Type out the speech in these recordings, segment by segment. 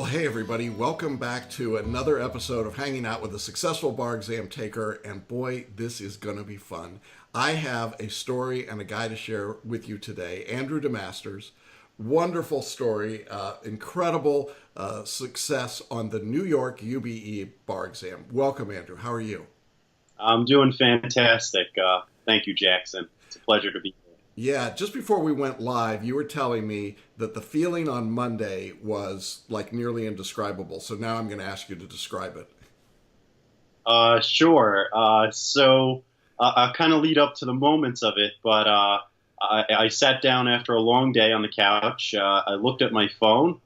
Well, hey everybody, welcome back to another episode of Hanging Out with a Successful Bar Exam Taker, and boy, this is going to be fun. I have a story and a guy to share with you today, Andrew DeMasters. Wonderful story, incredible success on the New York UBE bar exam. Welcome, Andrew. How are you? I'm doing fantastic. Thank you, Jackson. It's a pleasure to be here. Yeah, just before we went live, you were telling me that the feeling on Monday was like nearly indescribable. So now I'm going to ask you to describe it. Sure. I'll kind of lead up to the moments of it, but I sat down after a long day on the couch. I looked at my phone,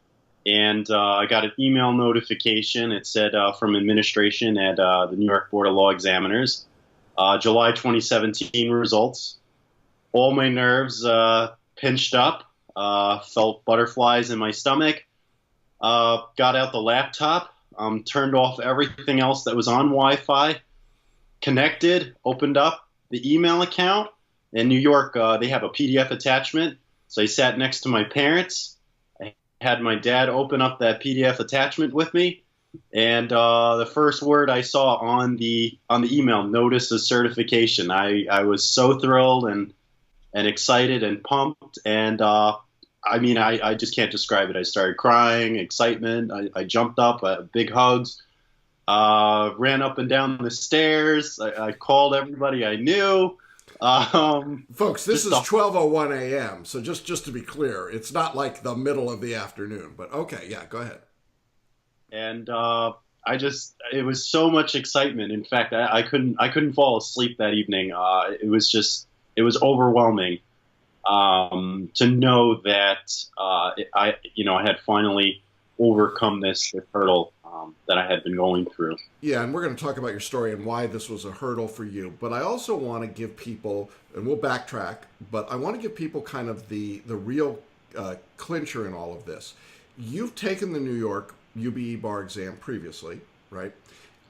and I got an email notification. It said from administration at the New York Board of Law Examiners, July 2017 results. All my nerves pinched up, felt butterflies in my stomach, got out the laptop, turned off everything else that was on Wi-Fi, connected, opened up the email account. In New York, they have a PDF attachment, so I sat next to my parents. I had my dad open up that PDF attachment with me, and the first word I saw on the email, notice of certification. I was so thrilled and excited and pumped, and I just can't describe it. I started crying, excitement. I jumped up, big hugs, ran up and down the stairs. I called everybody I knew. Folks, this is 12:01 a.m., so just to be clear, it's not like the middle of the afternoon, but okay, yeah, go ahead. And it was so much excitement. In fact, I couldn't fall asleep that evening. It was overwhelming to know that I had finally overcome this hurdle that I had been going through. Yeah, and we're going to talk about your story and why this was a hurdle for you. But I also want to give people, and we'll backtrack, but I want to give people kind of the real clincher in all of this. You've taken the New York UBE bar exam previously, right?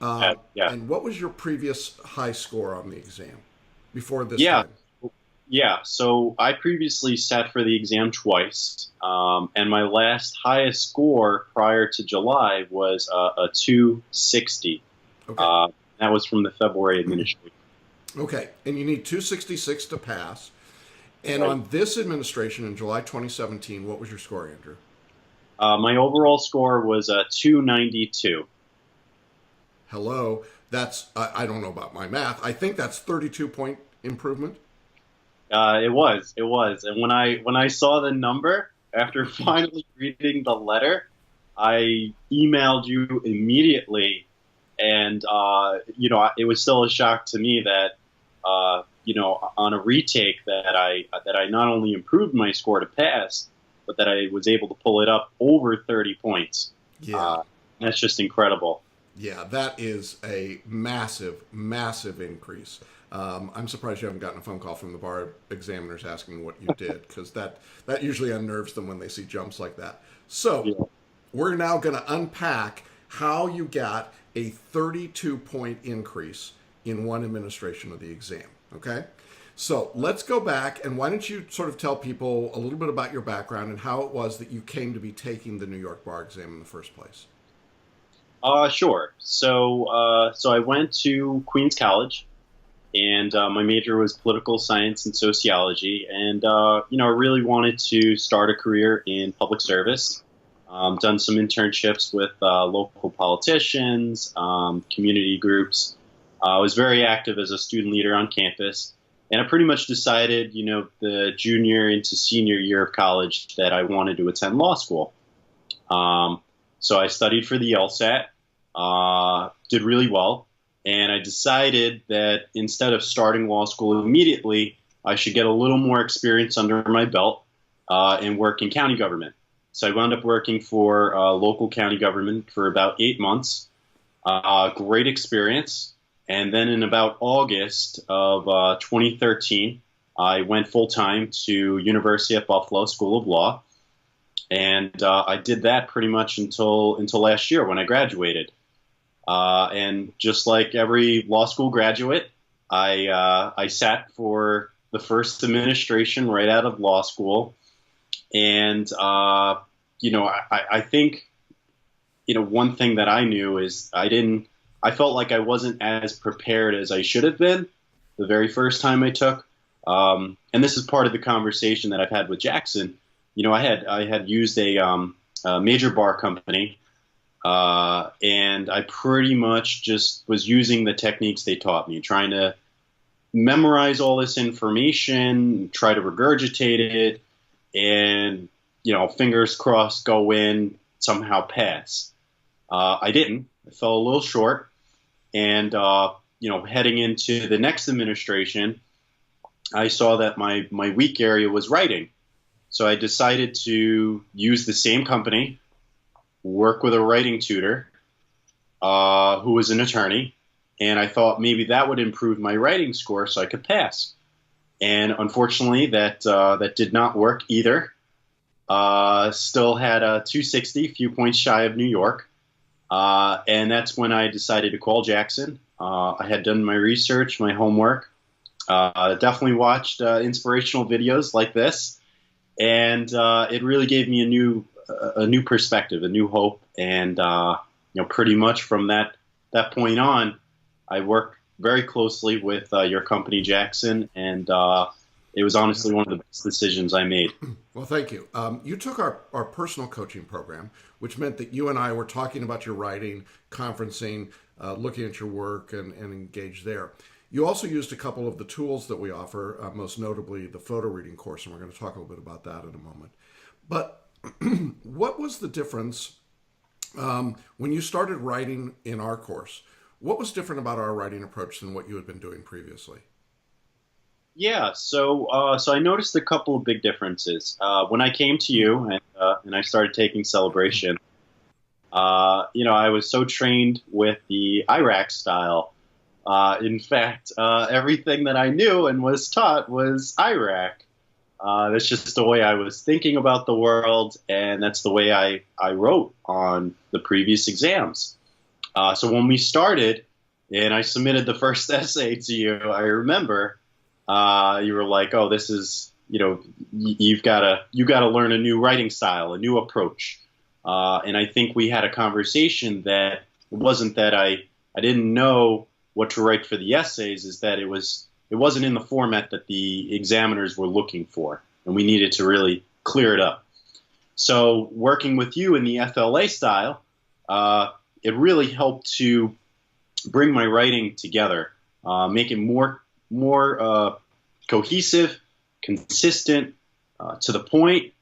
Yeah. And what was your previous high score on the exam before this Yeah. time? Yeah, so I previously sat for the exam twice, and my last highest score prior to July was a 260. Okay. That was from the February administration. Okay, and you need 266 to pass. And Right. on this administration in July 2017, what was your score, Andrew? My overall score was a 292. Hello, I don't know about my math. I think that's 32-point improvement. It was, and when I saw the number after finally reading the letter, I emailed you immediately, and it was still a shock to me that on a retake that I not only improved my score to pass, but that I was able to pull it up over 30 points. Yeah. That's just incredible. Yeah, that is a massive, massive increase. I'm surprised you haven't gotten a phone call from the bar examiners asking what you did, because that usually unnerves them when they see jumps like that. So Yeah. we're now going to unpack how you got a 32-point increase in one administration of the exam. Okay? So let's go back, and why don't you sort of tell people a little bit about your background and how it was that you came to be taking the New York bar exam in the first place. Sure. So I went to Queens College, and my major was political science and sociology. And I really wanted to start a career in public service. Done some internships with local politicians, community groups. I was very active as a student leader on campus, and I pretty much decided, the junior into senior year of college, that I wanted to attend law school. So I studied for the LSAT. Did really well, and I decided that instead of starting law school immediately, I should get a little more experience under my belt and work in county government. So I wound up working for local county government for about 8 months. Great experience. And then in about August of 2013, I went full-time to University at Buffalo School of Law, and I did that pretty much until last year when I graduated. And just like every law school graduate, I sat for the first administration right out of law school, and I think one thing that I knew is I felt like I wasn't as prepared as I should have been the very first time I took. And this is part of the conversation that I've had with Jackson. I had used a major bar company, and I pretty much just was using the techniques they taught me, trying to memorize all this information, try to regurgitate it, and fingers crossed, go in, somehow pass. I didn't. I fell a little short, and heading into the next administration, I saw that my weak area was writing. So I decided to use the same company, work with a writing tutor who was an attorney, and I thought maybe that would improve my writing score so I could pass. And unfortunately, that did not work either. Still had a 260, a few points shy of New York. And that's when I decided to call Jackson. I had done my research, my homework, definitely watched inspirational videos like this, and it really gave me a new perspective, a new hope, and pretty much from that point on, I worked very closely with your company, Jackson, and it was honestly one of the best decisions I made. Well, thank you. You took our personal coaching program, which meant that you and I were talking about your writing, conferencing, looking at your work, and engaged there. You also used a couple of the tools that we offer, most notably the PhotoReading course, and we're going to talk a little bit about that in a moment. But what was the difference when you started writing in our course? What was different about our writing approach than what you had been doing previously? Yeah, so I noticed a couple of big differences when I came to you and I started taking Celebration. I was so trained with the Iraq style. In fact, everything that I knew and was taught was Iraq. That's just the way I was thinking about the world, and that's the way I wrote on the previous exams. So when we started, and I submitted the first essay to you, I remember you were like, "Oh, this is you've got to learn a new writing style, a new approach." And I think we had a conversation that it wasn't that I didn't know what to write for the essays, is that it wasn't in the format that the examiners were looking for, and we needed to really clear it up. So working with you in the FLA style, it really helped to bring my writing together, make it more cohesive, consistent, to the point.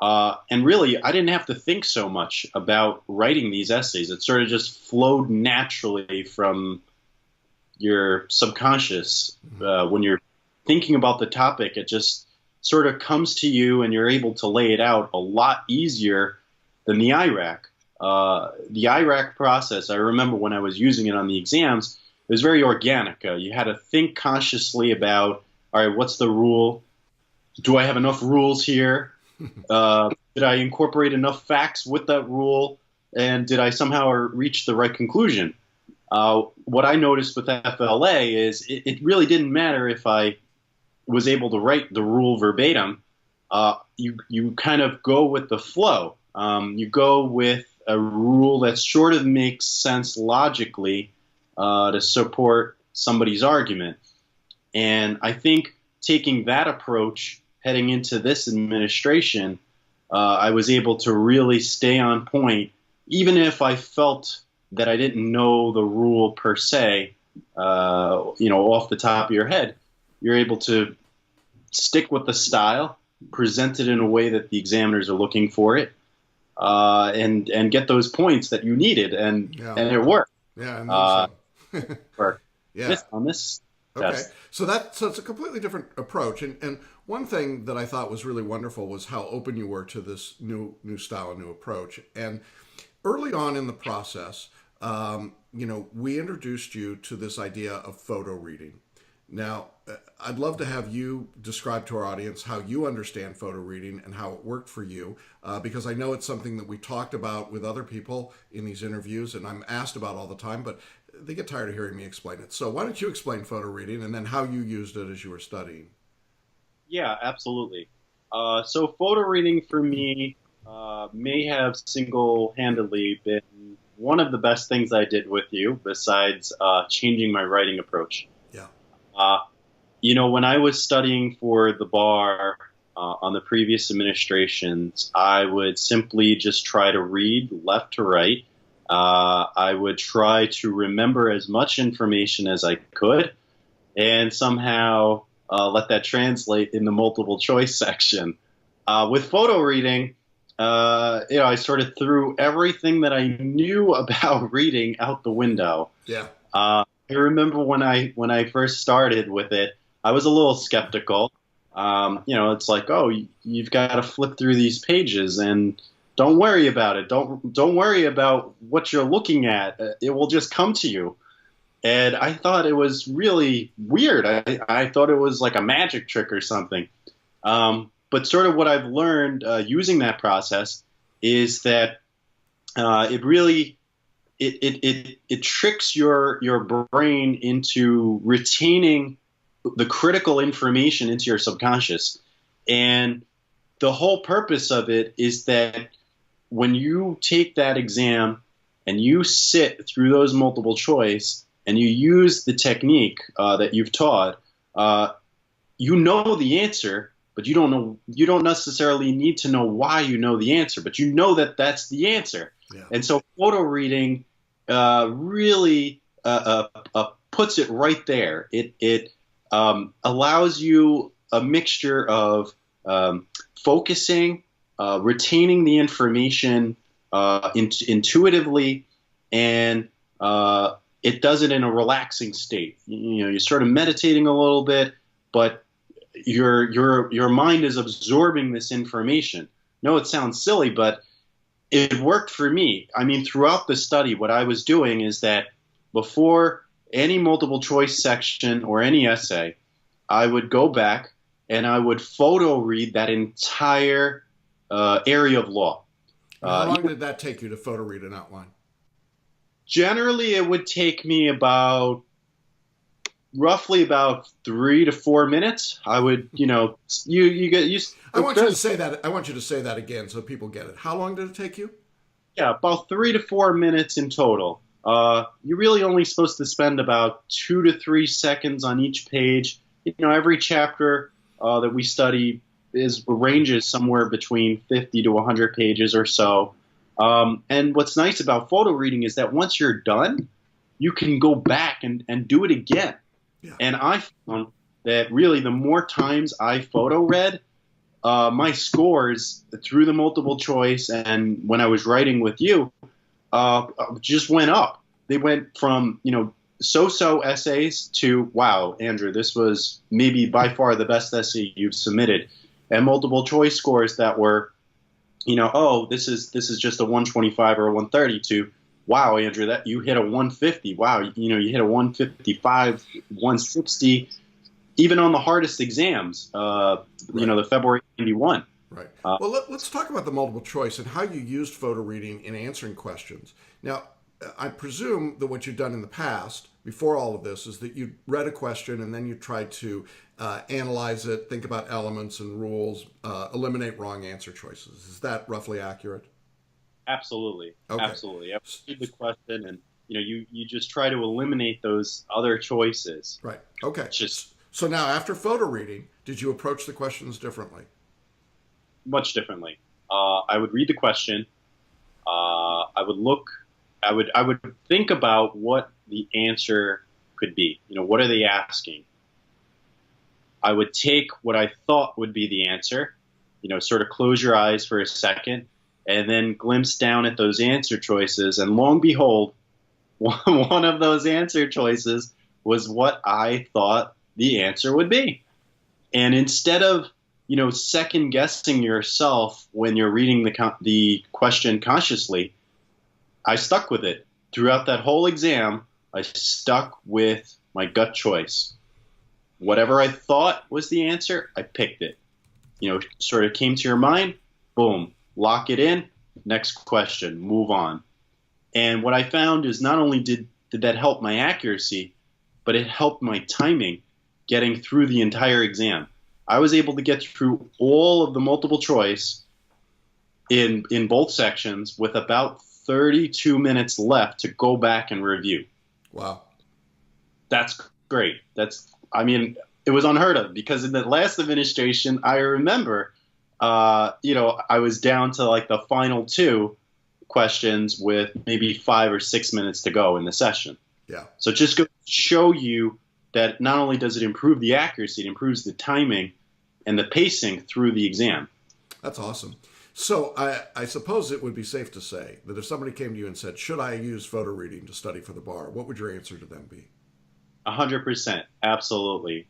And really, I didn't have to think so much about writing these essays. It sort of just flowed naturally from your subconscious. When you're thinking about the topic, it just sort of comes to you, and you're able to lay it out a lot easier than the Iraq. The Iraq process, I remember when I was using it on the exams, it was very organic. You had to think consciously about, all right, what's the rule? Do I have enough rules here? Did I incorporate enough facts with that rule? And did I somehow reach the right conclusion? What I noticed with FLA is it really didn't matter if I was able to write the rule verbatim. You kind of go with the flow. You go with a rule that sort of makes sense logically to support somebody's argument. And I think taking that approach heading into this administration, I was able to really stay on point, even if I felt that I didn't know the rule per se, off the top of your head. You're able to stick with the style, present it in a way that the examiners are looking for it, and get those points that you needed, and it worked. Yeah, worked. Yeah. On this Okay, test. so it's a completely different approach, and one thing that I thought was really wonderful was how open you were to this new style and new approach. And early on in the process, we introduced you to this idea of photo reading. Now, I'd love to have you describe to our audience how you understand photo reading and how it worked for you, because I know it's something that we talked about with other people in these interviews, and I'm asked about all the time, but they get tired of hearing me explain it. So why don't you explain photo reading and then how you used it as you were studying? Yeah, absolutely. So photo reading for me may have single-handedly been one of the best things I did with you, besides changing my writing approach. Yeah. Uh, when I was studying for the bar on the previous administrations, I would simply just try to read left to right. I would try to remember as much information as I could, and somehow let that translate in the multiple choice section. With photo reading, I sort of threw everything that I knew about reading out the window. Yeah. I remember when I first started with it, I was a little skeptical. It's like, oh, you've got to flip through these pages, and don't worry about it. Don't worry about what you're looking at. It will just come to you. And I thought it was really weird. I thought it was like a magic trick or something. But sort of what I've learned using that process is that it really it tricks your brain into retaining the critical information into your subconscious. And the whole purpose of it is that when you take that exam and you sit through those multiple choice and you use the technique that you've taught, you know the answer, but you don't necessarily need to know why you know the answer, but you know that that's the answer. Yeah. And so photo reading really puts it right there. It allows you a mixture of focusing, retaining the information intuitively, and it does it in a relaxing state. You're sort of meditating a little bit, but your mind is absorbing this information. No, it sounds silly, but it worked for me. I mean, throughout the study, what I was doing is that before any multiple choice section or any essay, I would go back and I would photo read that entire area of law. How long did that take you to photo read an outline? Generally, it would take me roughly about 3 to 4 minutes. I would, you get used. I want you to say that. I want you to say that again so people get it. How long did it take you? Yeah, about 3 to 4 minutes in total. You're really only supposed to spend about 2 to 3 seconds on each page. Every chapter that we study ranges somewhere between 50 to 100 pages or so. And what's nice about photo reading is that once you're done, you can go back and do it again. Yeah. And I found that really the more times I photo read, my scores through the multiple choice and when I was writing with you just went up. They went from, so-so essays to, wow, Andrew, this was maybe by far the best essay you've submitted. And multiple choice scores that were, this is just a 125 or a 130 to, wow, Andrew, that you hit a 150. Wow, you hit a 155, 160, even on the hardest exams, right. The February 91. Right. Well, let's talk about the multiple choice and how you used photo reading in answering questions. Now, I presume that what you've done in the past, before all of this, is that you read a question and then you tried to analyze it, think about elements and rules, eliminate wrong answer choices. Is that roughly accurate? Absolutely. Okay. Absolutely. I read the question and, you just try to eliminate those other choices. Right. Okay. So now after photo reading, did you approach the questions differently? Much differently. I would read the question. I would think about what the answer could be. What are they asking? I would take what I thought would be the answer, sort of close your eyes for a second, and then glimpse down at those answer choices. And lo and behold, one of those answer choices was what I thought the answer would be. And instead of, second guessing yourself when you're reading the question consciously, I stuck with it. Throughout that whole exam, I stuck with my gut choice. Whatever I thought was the answer, I picked it. Sort of came to your mind, boom, lock it in, next question, move on. And what I found is not only did that help my accuracy, but it helped my timing getting through the entire exam. I was able to get through all of the multiple choice in both sections with about 32 minutes left to go back and review. Wow. That's great. I mean, it was unheard of, because in the last administration, I remember, I was down to like the final 2 questions with maybe 5 or 6 minutes to go in the session. Yeah. So just go show you that not only does it improve the accuracy, it improves the timing and the pacing through the exam. That's awesome. So I suppose it would be safe to say that if somebody came to you and said, should I use photo reading to study for the bar, what would your answer to them be? 100%. Absolutely.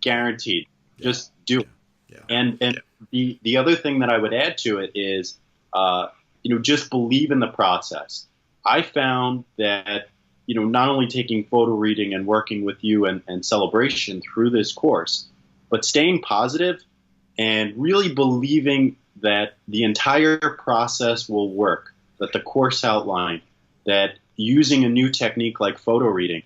Guaranteed. Yeah. Just do it. Yeah. And the other thing that I would add to it is, just believe in the process. I found that, not only taking photo reading and working with you and Celebration through this course, but staying positive and really believing that the entire process will work, that the course outline, that using a new technique like photo reading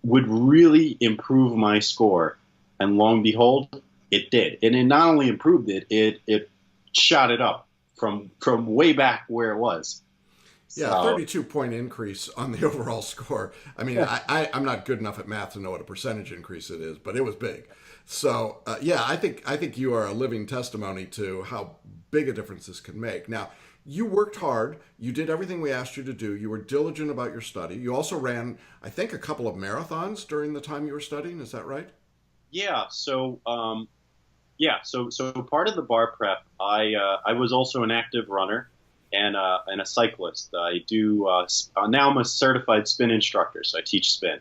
would really improve my score. And lo and behold, it did. And it not only improved it, it shot it up from way back where it was. Yeah, 32-point increase on the overall score. I mean, yeah. I'm not good enough at math to know what a percentage increase it is, but it was big. So, I think you are a living testimony to how big a difference this can make. Now, you worked hard. You did everything we asked you to do. You were diligent about your study. You also ran, I think, a couple of marathons during the time you were studying. Is that right? Yeah. So, so part of the bar prep, I was also an active runner and a cyclist. I do now I'm a certified spin instructor, so I teach spin.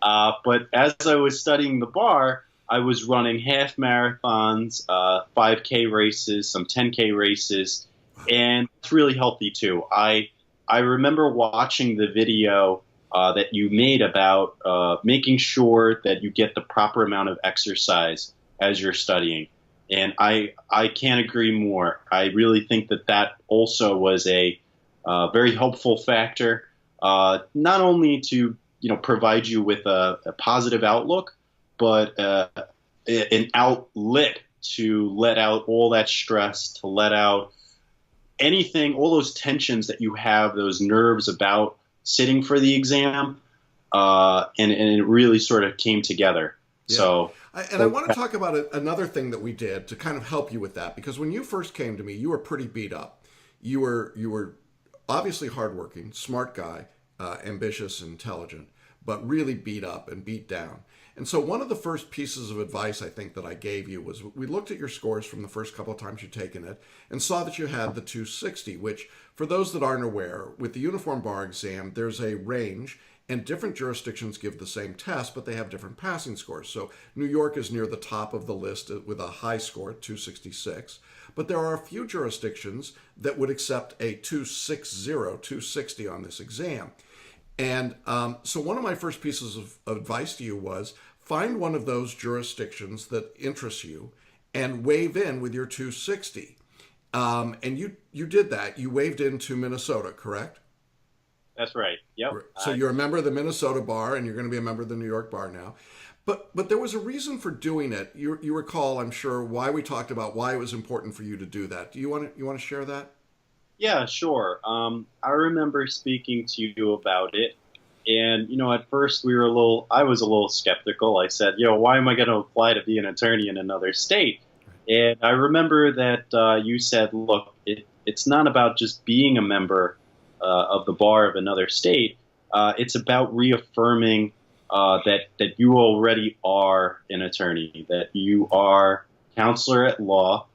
But as I was studying the bar, I was running half marathons, 5K races, some 10K races, and it's really healthy too. I remember watching the video that you made about making sure that you get the proper amount of exercise as you're studying. And I can't agree more. I really think that also was a very helpful factor, not only to provide you with a positive outlook, but an outlet to let out all that stress, to let out anything, all those tensions that you have, those nerves about sitting for the exam, and it really sort of came together. Yeah. So, I want to talk about another thing that we did to kind of help you with that, because when you first came to me, you were pretty beat up. You were obviously hardworking, smart guy, ambitious, intelligent, but really beat up and beat down. And so one of the first pieces of advice I think that I gave you was we looked at your scores from the first couple of times you'd taken it and saw that you had the 260, which for those that aren't aware, with the Uniform Bar Exam, there's a range and different jurisdictions give the same test, but they have different passing scores. So New York is near the top of the list with a high score, 266. But there are a few jurisdictions that would accept a 260 on this exam. And so one of my first pieces of advice to you was find one of those jurisdictions that interests you and wave in with your 260. And you did that. You waved into Minnesota, correct? That's right. Yep. So you're a member of the Minnesota bar, and you're going to be a member of the New York bar now. But there was a reason for doing it. You recall, I'm sure, why we talked about why it was important for you to do that. Do you want to share that? Yeah, sure. I remember speaking to you about it, and at first I was a little skeptical. I said, why am I going to apply to be an attorney in another state? And I remember that you said, look, it's not about just being a member of the bar of another state. It's about reaffirming that you already are an attorney, that you are counselor at law,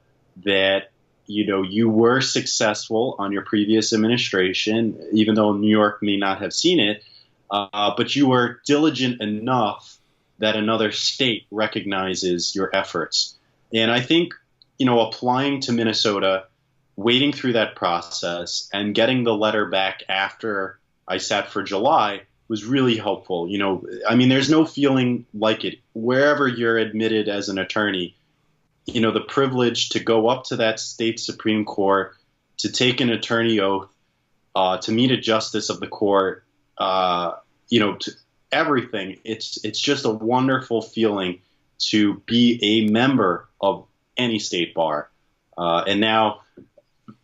that you were successful on your previous administration, even though New York may not have seen it, but you were diligent enough that another state recognizes your efforts. And I think, applying to Minnesota, waiting through that process and getting the letter back after I sat for July was really helpful. There's no feeling like it. Wherever you're admitted as an attorney, the privilege to go up to that state Supreme Court, to take an attorney oath, to meet a justice of the court, to everything. It's just a wonderful feeling to be a member of any state bar. And now,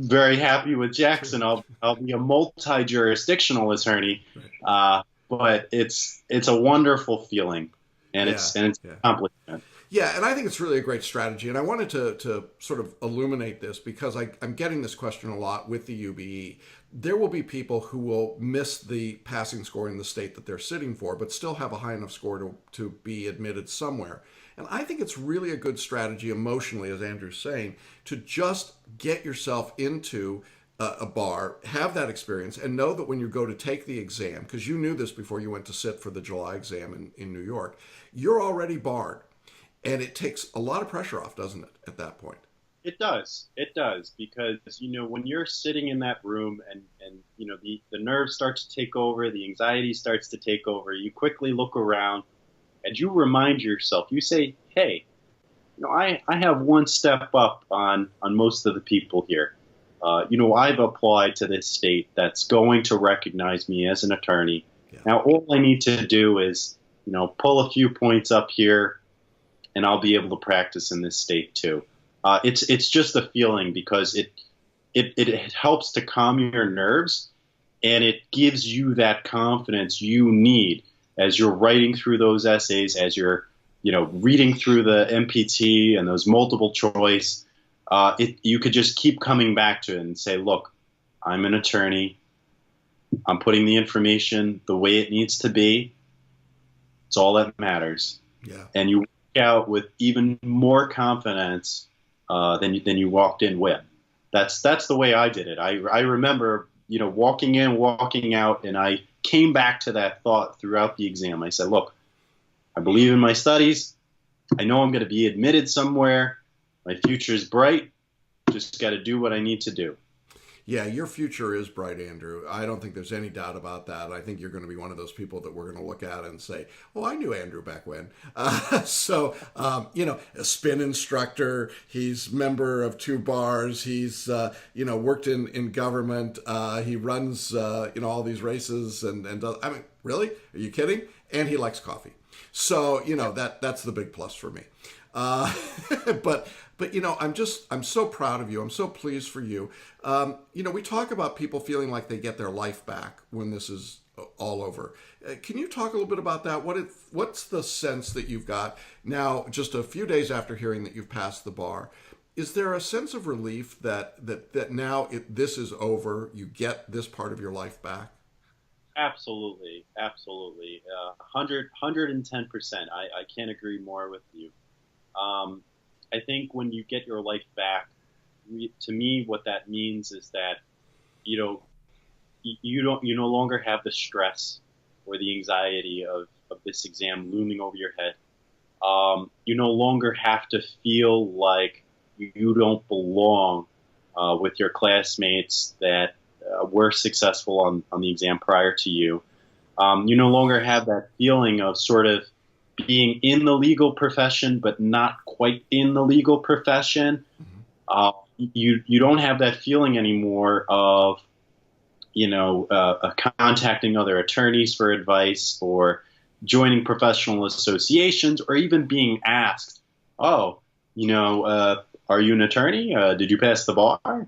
very happy with Jackson. I'll be a multi-jurisdictional attorney, but it's a wonderful feeling, and Yeah, it's an yeah. accomplishment. Yeah, and I think it's really a great strategy. And I wanted to sort of illuminate this because I'm getting this question a lot with the UBE. There will be people who will miss the passing score in the state that they're sitting for, but still have a high enough score to be admitted somewhere. And I think it's really a good strategy emotionally, as Andrew's saying, to just get yourself into a bar, have that experience, and know that when you go to take the exam, because you knew this before you went to sit for the July exam in New York, you're already barred. And it takes a lot of pressure off, doesn't it, at that point? It does. It does because when you're sitting in that room and the nerves start to take over, the anxiety starts to take over. You quickly look around and you remind yourself. You say, "Hey, I have one step up on most of the people here. I've applied to this state that's going to recognize me as an attorney. Yeah. Now, all I need to do is, pull a few points up here, and I'll be able to practice in this state too." It's just a feeling because it helps to calm your nerves, and it gives you that confidence you need as you're writing through those essays, as you're reading through the MPT and those multiple choice. You could just keep coming back to it and say, "Look, I'm an attorney. I'm putting the information the way it needs to be. It's all that matters." Yeah. And you walk out with even more confidence than you walked in with. That's the way I did it. I remember walking in, walking out, and I came back to that thought throughout the exam. I said, "Look, I believe in my studies. I know I'm going to be admitted somewhere. My future's bright. Just got to do what I need to do." Yeah, your future is bright, Andrew. I don't think there's any doubt about that. I think you're going to be one of those people that we're going to look at and say, "Oh, I knew Andrew back when." A spin instructor. He's member of 2 bars. He's, worked in government. He runs, all these races and does. I mean, really? Are you kidding? And he likes coffee. So, that's the big plus for me. But I'm so proud of you. I'm so pleased for you. We talk about people feeling like they get their life back when this is all over. Can you talk a little bit about that? What's the sense that you've got now, just a few days after hearing that you've passed the bar? Is there a sense of relief that now this is over? You get this part of your life back? Absolutely, absolutely, 110%. I can't agree more with you. I think when you get your life back, to me, what that means is that you no longer have the stress or the anxiety of this exam looming over your head. You no longer have to feel like you don't belong with your classmates that were successful on the exam prior to you. You no longer have that feeling of sort of being in the legal profession but not quite in the legal profession. You don't have that feeling anymore of contacting other attorneys for advice or joining professional associations or even being asked, "Oh, are you an attorney? Did you pass the bar?"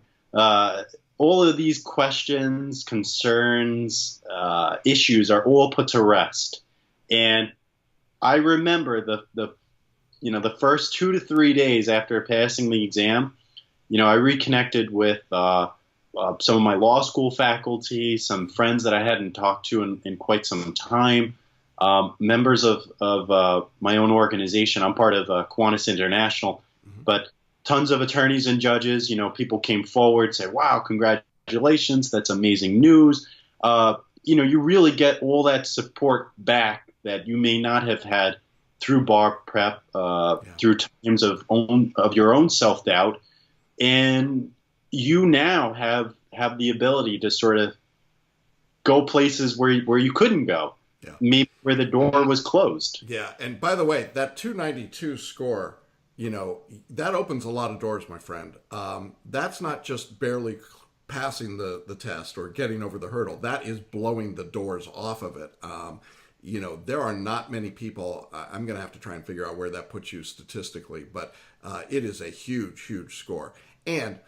All of these questions, concerns, issues are all put to rest. And I remember the first 2 to 3 days after passing the exam, I reconnected with some of my law school faculty, some friends that I hadn't talked to in quite some time, members of my own organization. I'm part of Kiwanis International, but tons of attorneys and judges. People came forward, said, "Wow, congratulations, that's amazing news." You really get all that support back that you may not have had through bar prep, through times of your own self-doubt. And you now have the ability to sort of go places where you couldn't go, maybe where the door was closed. Yeah, and by the way, that 292 score, that opens a lot of doors, my friend. That's not just barely passing the test or getting over the hurdle. That is blowing the doors off of it. There are not many people. I'm going to have to try and figure out where that puts you statistically, but it is a huge, huge score. And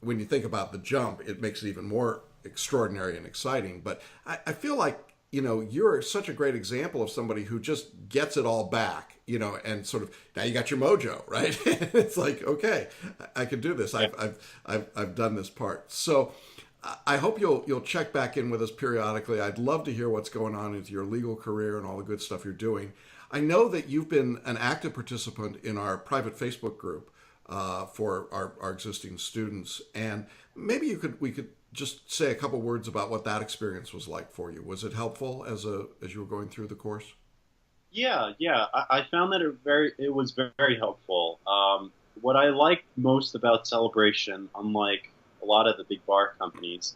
when you think about the jump, it makes it even more extraordinary and exciting. But I feel like, you're such a great example of somebody who just gets it all back, and sort of, now you got your mojo, right? It's like, okay, I can do this. I've done this part. So I hope you'll check back in with us periodically. I'd love to hear what's going on into your legal career and all the good stuff you're doing. I know that you've been an active participant in our private Facebook group for our existing students, and maybe we could just say a couple words about what that experience was like for you. Was it helpful as you were going through the course? Yeah. I found that it was very helpful. What I like most about Celebration, unlike a lot of the big bar companies,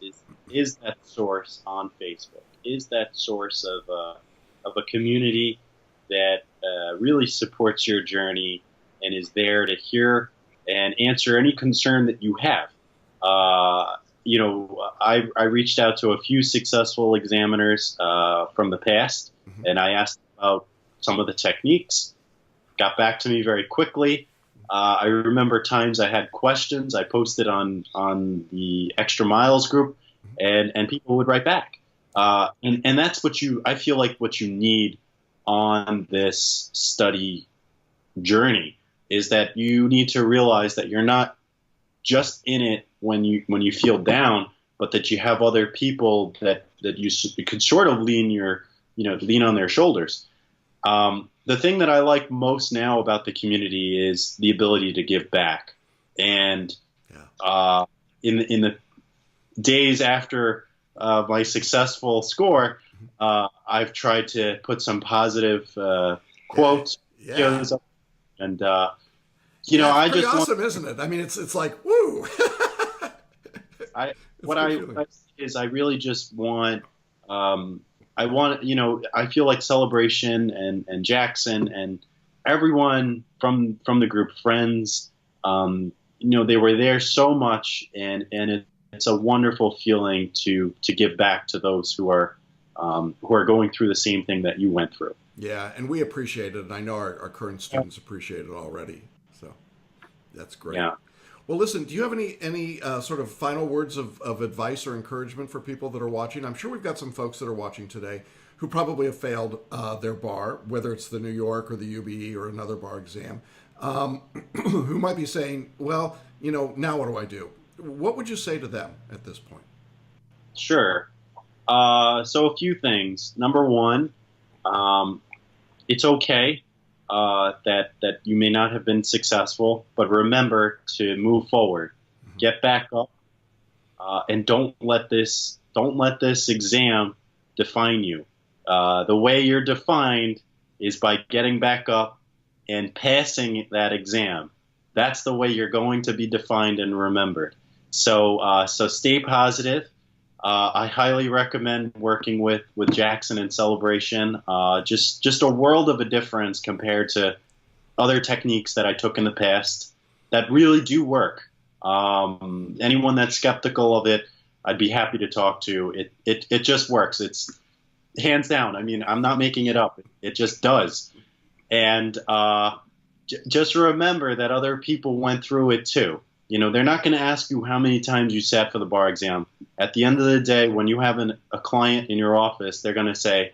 is that source on Facebook, is that source of a community that really supports your journey and is there to hear and answer any concern that you have. I reached out to a few successful examiners from the past, and I asked about some of the techniques. Got back to me very quickly. I remember times I had questions. I posted on the Extra Miles group, and people would write back. And that's I feel like what you need on this study journey is that you need to realize that you're not just in it when you feel down, but that you have other people that you could sort of lean on their shoulders. The thing that I like most now about the community is the ability to give back. And in the days after my successful score, I've tried to put some positive quotes, videos up, and I just awesome, isn't it? I mean, it's like woo. I really just want. I feel like Celebration and Jackson and everyone from the group, friends, they were there so much, and it's a wonderful feeling to give back to those who are going through the same thing that you went through. Yeah, and we appreciate it, and I know our current students appreciate it already. So that's great. Yeah. Well, listen, do you have any sort of final words of advice or encouragement for people that are watching? I'm sure we've got some folks that are watching today who probably have failed their bar, whether it's the New York or the UBE or another bar exam, who might be saying, well, now what do I do? What would you say to them at this point? Sure. So a few things. Number one, it's okay that you may not have been successful, but remember to move forward, get back up, and don't let this exam define you. The way you're defined is by getting back up and passing that exam. That's the way you're going to be defined and remembered. So stay positive. I highly recommend working with Jackson and Celebration. Just a world of a difference compared to other techniques that I took in the past that really do work. Anyone that's skeptical of it, I'd be happy to talk to. It just works. It's hands down. I mean, I'm not making it up. It just does. And just remember that other people went through it too. They're not going to ask you how many times you sat for the bar exam. At the end of the day, when you have a client in your office, they're going to say,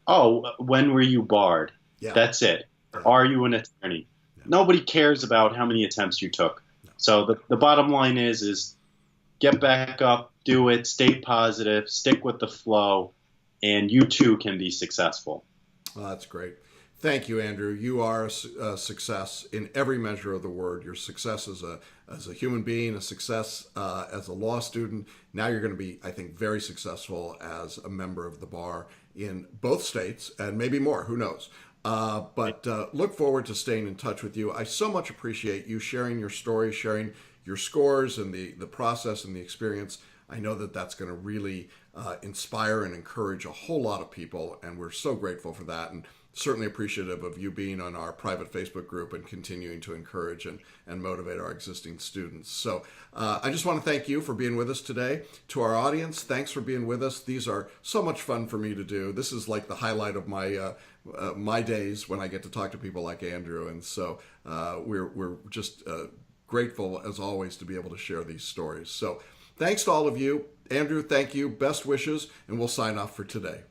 oh, when were you barred? Yeah. That's it. Are you an attorney? Yeah. Nobody cares about how many attempts you took. No. So the bottom line is get back up, do it, stay positive, stick with the flow, and you too can be successful. Well, that's great. Thank you, Andrew. You are a success in every measure of the word. Your success as a human being, a success as a law student. Now you're going to be, I think, very successful as a member of the bar in both states and maybe more. Who knows? But look forward to staying in touch with you. I so much appreciate you sharing your story, sharing your scores and the process and the experience. I know that that's going to really inspire and encourage a whole lot of people, and we're so grateful for that. And certainly appreciative of you being on our private Facebook group and continuing to encourage and motivate our existing students. So I just want to thank you for being with us today. To our audience, thanks for being with us. These are so much fun for me to do. This is like the highlight of my days when I get to talk to people like Andrew. And so we're just grateful, as always, to be able to share these stories. So thanks to all of you. Andrew, thank you. Best wishes, and we'll sign off for today.